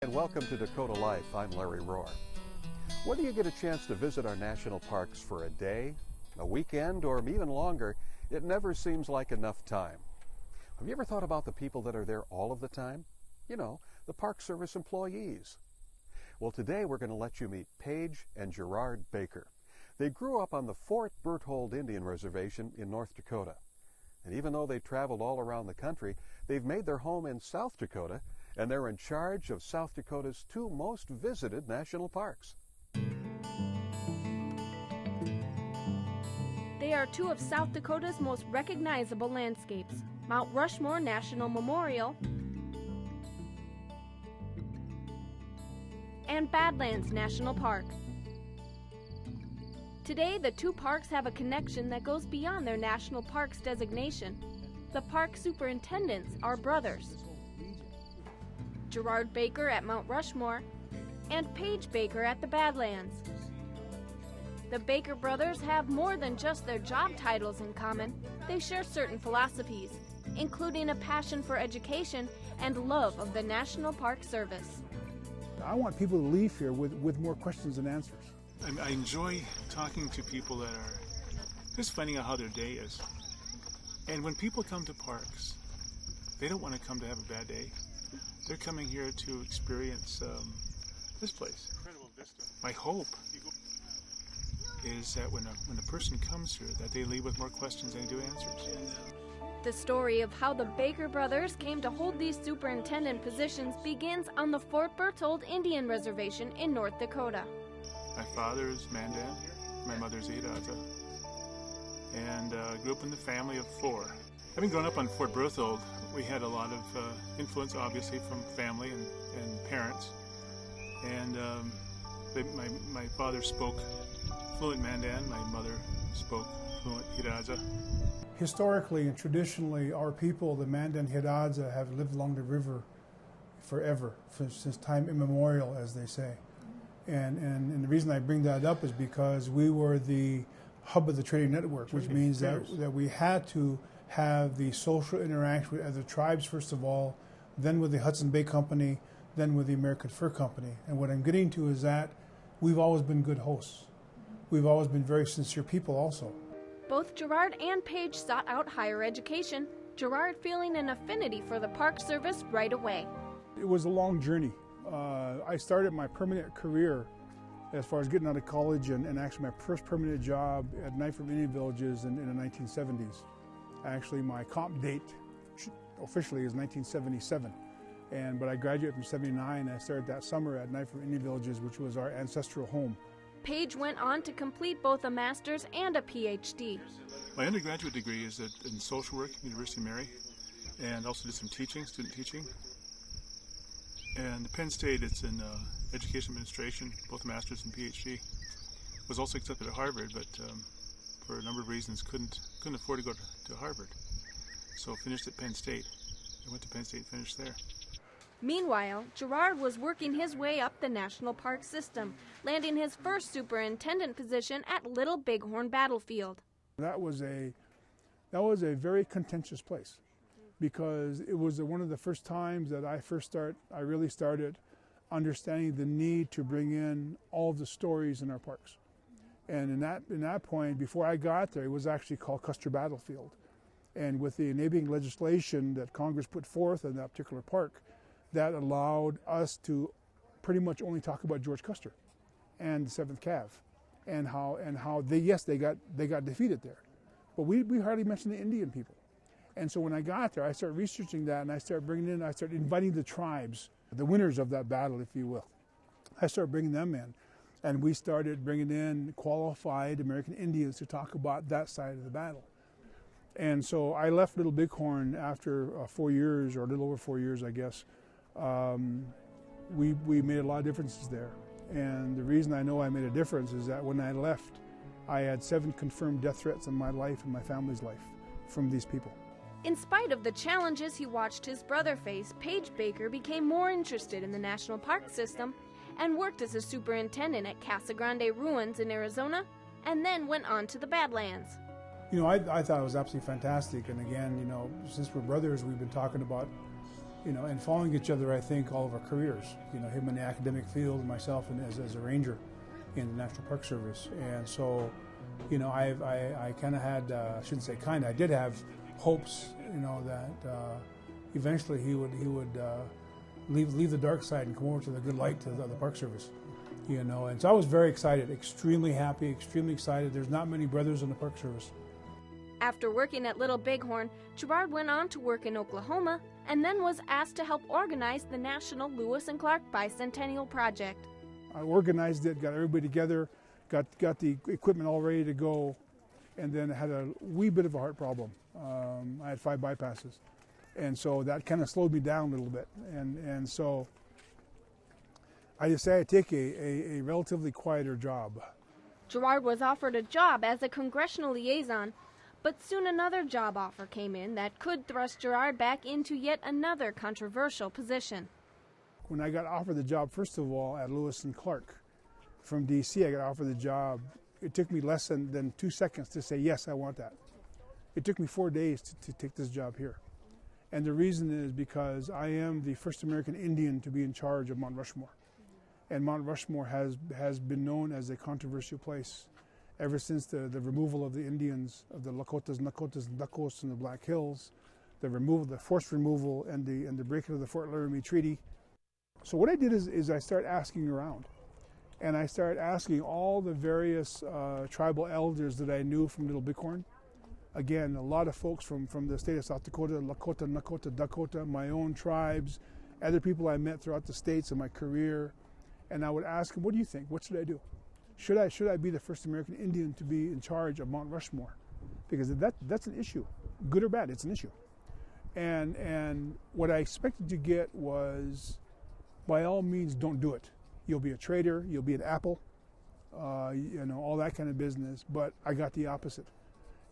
And welcome to Dakota Life. I'm Larry Rohr. Whether you get a chance to visit our national parks for a day, a weekend, or even longer, it never seems like enough time. Have you ever thought about the people that are there all of the time? You know, the Park Service employees. Well, today we're going to let you meet Paige and Gerard Baker. They grew up on the Fort Berthold Indian Reservation in North Dakota. And even though they traveled all around the country, they've made their home in South Dakota, and they're in charge of South Dakota's two most visited national parks. They are two of South Dakota's most recognizable landscapes, Mount Rushmore National Memorial and Badlands National Park. Today, the two parks have a connection that goes beyond their national parks designation. The park superintendents are brothers. Gerard Baker at Mount Rushmore and Paige Baker at the Badlands. The Baker brothers have more than just their job titles in common. They share certain philosophies, including a passion for education and love of the National Park Service. I want people to leave here with more questions than answers. I enjoy talking to people that are just finding out how their day is. And when people come to parks, they don't want to come to have a bad day. They're coming here to experience this place. My hope is that when a person comes here, that they leave with more questions than they do answers. The story of how the Baker brothers came to hold these superintendent positions begins on the Fort Berthold Indian Reservation in North Dakota. My father's Mandan, my mother's Hidatsa, and grew up in the family of four. Having grown up on Fort Berthold, we had a lot of influence, obviously, from family and parents. And my father spoke fluent Mandan, my mother spoke fluent Hidatsa. Historically and traditionally, our people, the Mandan Hidatsa, have lived along the river forever, since time immemorial, as they say. And the reason I bring that up is because we were the hub of the trading network, which means that we had to have the social interaction with other tribes, first of all, then with the Hudson Bay Company, then with the American Fur Company. And what I'm getting to is that we've always been good hosts. We've always been very sincere people also. Both Gerard and Paige sought out higher education, Gerard feeling an affinity for the Park Service right away. It was a long journey. I started my permanent career as far as getting out of college and actually my first permanent job at Knife from Indian Villages in the 1970s. Actually, my comp date officially is 1977, but I graduated from 79 and I started that summer at Knife from Indian Villages, which was our ancestral home. Paige went on to complete both a master's and a PhD. My undergraduate degree is in social work at University of Mary, and also did some teaching, student teaching. And Penn State, it's in education administration, both a master's and PhD. Was also accepted at Harvard, but for a number of reasons couldn't afford to go to Harvard. So finished at Penn State. I went to Penn State and finished there. Meanwhile, Gerard was working his way up the national park system, landing his first superintendent position at Little Bighorn Battlefield. That was a very contentious place, because it was one of the first times that I really started understanding the need to bring in all of the stories in our parks. And in that point, before I got there, it was actually called Custer Battlefield. And with the enabling legislation that Congress put forth in that particular park, that allowed us to pretty much only talk about George Custer and the 7th Cav, and how they got defeated there, but we hardly mentioned the Indian people. And so when I got there, I started researching that, and I started inviting the tribes, the winners of that battle, if you will. I started bringing them in, and we started bringing in qualified American Indians to talk about that side of the battle. And so I left Little Bighorn after 4 years, or a little over 4 years, I guess. We made a lot of differences there. And the reason I know I made a difference is that when I left, I had 7 confirmed death threats in my life and my family's life from these people. In spite of the challenges he watched his brother face, Paige Baker became more interested in the national park system and worked as a superintendent at Casa Grande Ruins in Arizona, and then went on to the Badlands. You know, I thought it was absolutely fantastic. And again, you know, since we're brothers, we've been talking about you know, and following each other, I think, all of our careers. You know, him in the academic field, myself and as a ranger in the National Park Service. And so, you know, I kind of had, I shouldn't say kind, I did have hopes, you know, that eventually he would leave the dark side and come over to the good light to the Park Service. You know, and so I was very excited, extremely happy, extremely excited. There's not many brothers in the Park Service. After working at Little Bighorn, Gerard went on to work in Oklahoma and then was asked to help organize the National Lewis and Clark Bicentennial Project. I organized it, got everybody together, got the equipment all ready to go, and then had a wee bit of a heart problem. I had 5 bypasses, and so that kind of slowed me down a little bit. And so I decided to take a relatively quieter job. Gerard was offered a job as a congressional liaison, but soon another job offer came in that could thrust Gerard back into yet another controversial position. When I got offered the job, first of all, at Lewis and Clark from D.C., I got offered the job. It took me less than 2 seconds to say, yes, I want that. It took me 4 days to take this job here. And the reason is because I am the first American Indian to be in charge of Mount Rushmore. And Mount Rushmore has been known as a controversial place ever since the removal of the Indians, of the Lakotas, Nakotas, and Dakos in the Black Hills, the forced removal, and the breaking of the Fort Laramie Treaty. So what I did is I started asking around, and I started asking all the various tribal elders that I knew from Little Bighorn. Again, a lot of folks from the state of South Dakota, Lakota, Nakota, Dakota, my own tribes, other people I met throughout the states in my career, and I would ask them, what do you think? What should I do? Should I be the first American Indian to be in charge of Mount Rushmore? Because that's an issue, good or bad, it's an issue. And what I expected to get was, by all means, don't do it. You'll be a traitor, you'll be an apple, you know, all that kind of business. But I got the opposite,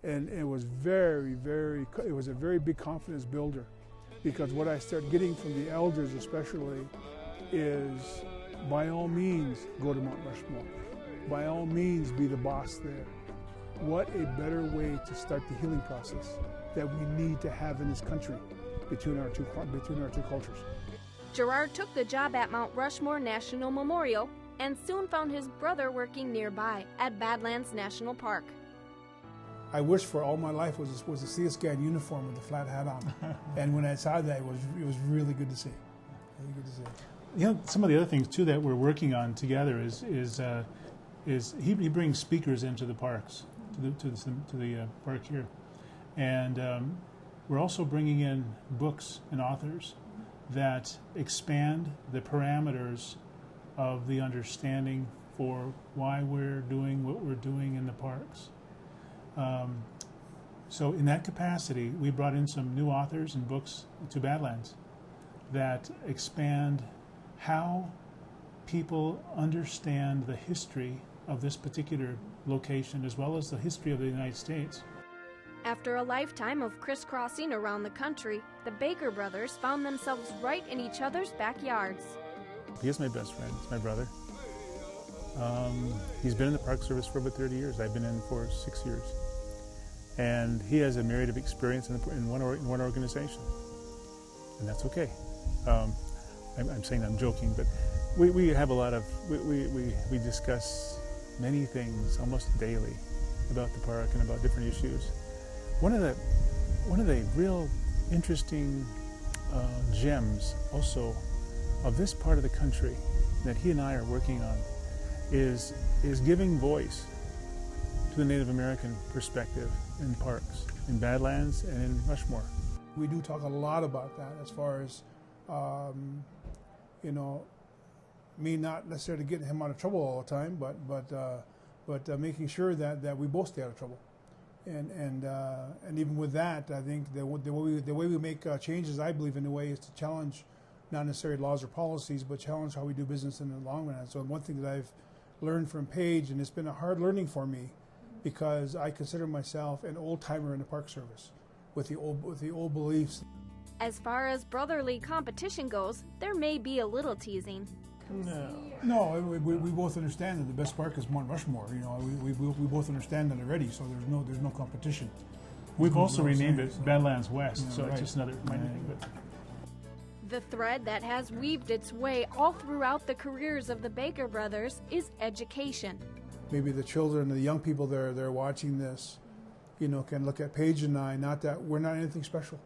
and it was it was a very big confidence builder, because what I started getting from the elders, especially, is by all means go to Mount Rushmore. By all means, be the boss there. What a better way to start the healing process that we need to have in this country between our two cultures. Gerard took the job at Mount Rushmore National Memorial and soon found his brother working nearby at Badlands National Park. I wished for all my life was a Sea Scan uniform with a flat hat on. And when I saw that, it was really good to see. Really good to see. You know, some of the other things too that we're working on together is he brings speakers into the parks, to the park here, and we're also bringing in books and authors that expand the parameters of the understanding for why we're doing what we're doing in the parks. So in that capacity, we brought in some new authors and books to Badlands that expand how people understand the history of this particular location, as well as the history of the United States. After a lifetime of crisscrossing around the country, the Baker brothers found themselves right in each other's backyards. He is my best friend. He's my brother. He's been in the Park Service for about 30 years. I've been in for 6 years. And he has a myriad of experience in one organization. And that's okay. I'm saying I'm joking, but we have a lot of, we discuss many things almost daily about the park and about different issues. One of the real interesting gems also of this part of the country that he and I are working on is giving voice to the Native American perspective in parks, in Badlands and in Rushmore. We do talk a lot about that as far as, you know, me not necessarily getting him out of trouble all the time, but making sure that we both stay out of trouble. And even with that, I think the way we make changes, I believe, in a way, is to challenge not necessarily laws or policies, but challenge how we do business in the long run. So one thing that I've learned from Paige, and it's been a hard learning for me, because I consider myself an old timer in the Park Service with the old beliefs. As far as brotherly competition goes, there may be a little teasing. No, we both understand that the best park is Mount Rushmore. You know, we both understand that already. So there's no competition. We've also renamed it Badlands West, Yeah, so right. it's just another minor thing. But The thread that has weaved its way all throughout the careers of the Baker brothers is education. Maybe the children, the young people they're watching this, can look at Paige and I. Not that we're not anything special.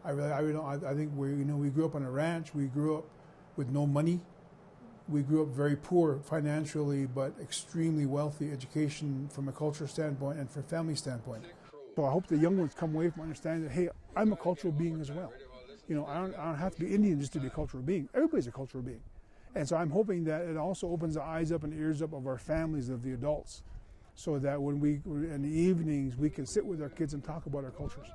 I think we grew up on a ranch. We grew up with no money. We grew up very poor financially, but extremely wealthy education from a cultural standpoint and from a family standpoint. So I hope the young ones come away from understanding that, hey, I'm a cultural being as well. I don't have to be Indian just to be a cultural being. Everybody's a cultural being. And so I'm hoping that it also opens the eyes up and ears up of our families, of the adults, so that when in the evenings, we can sit with our kids and talk about our cultures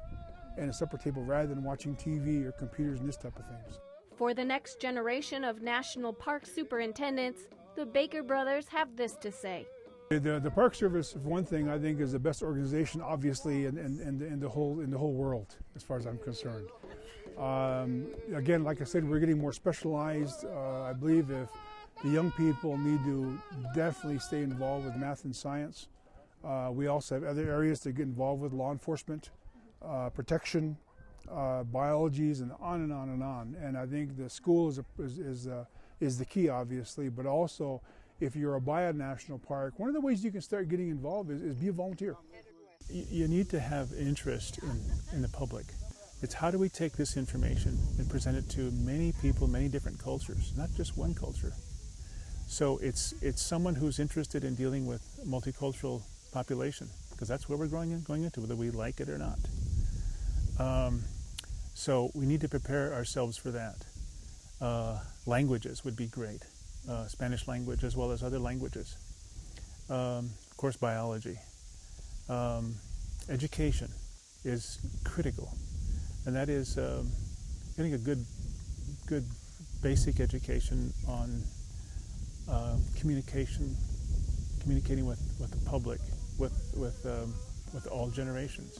at a separate table rather than watching TV or computers and this type of things. For the next generation of national park superintendents, the Baker brothers have this to say. The Park Service, for one thing, I think is the best organization, obviously, in the whole world, as far as I'm concerned. Again, like I said, we're getting more specialized. I believe if the young people need to definitely stay involved with math and science. We also have other areas to get involved with: law enforcement, protection, biologies, and on and on and on. And I think the school is the key, obviously, but also if you're a buy a national park, one of the ways you can start getting involved is be a volunteer. You need to have interest in the public. It's how do we take this information and present it to many people, many different cultures, not just one culture. So it's someone who's interested in dealing with multicultural population, because that's where we're going into, whether we like it or not. So we need to prepare ourselves for that. Languages would be great. Spanish language as well as other languages. Of course, biology. Education is critical, and that is getting a good basic education on communicating with the public, with all generations.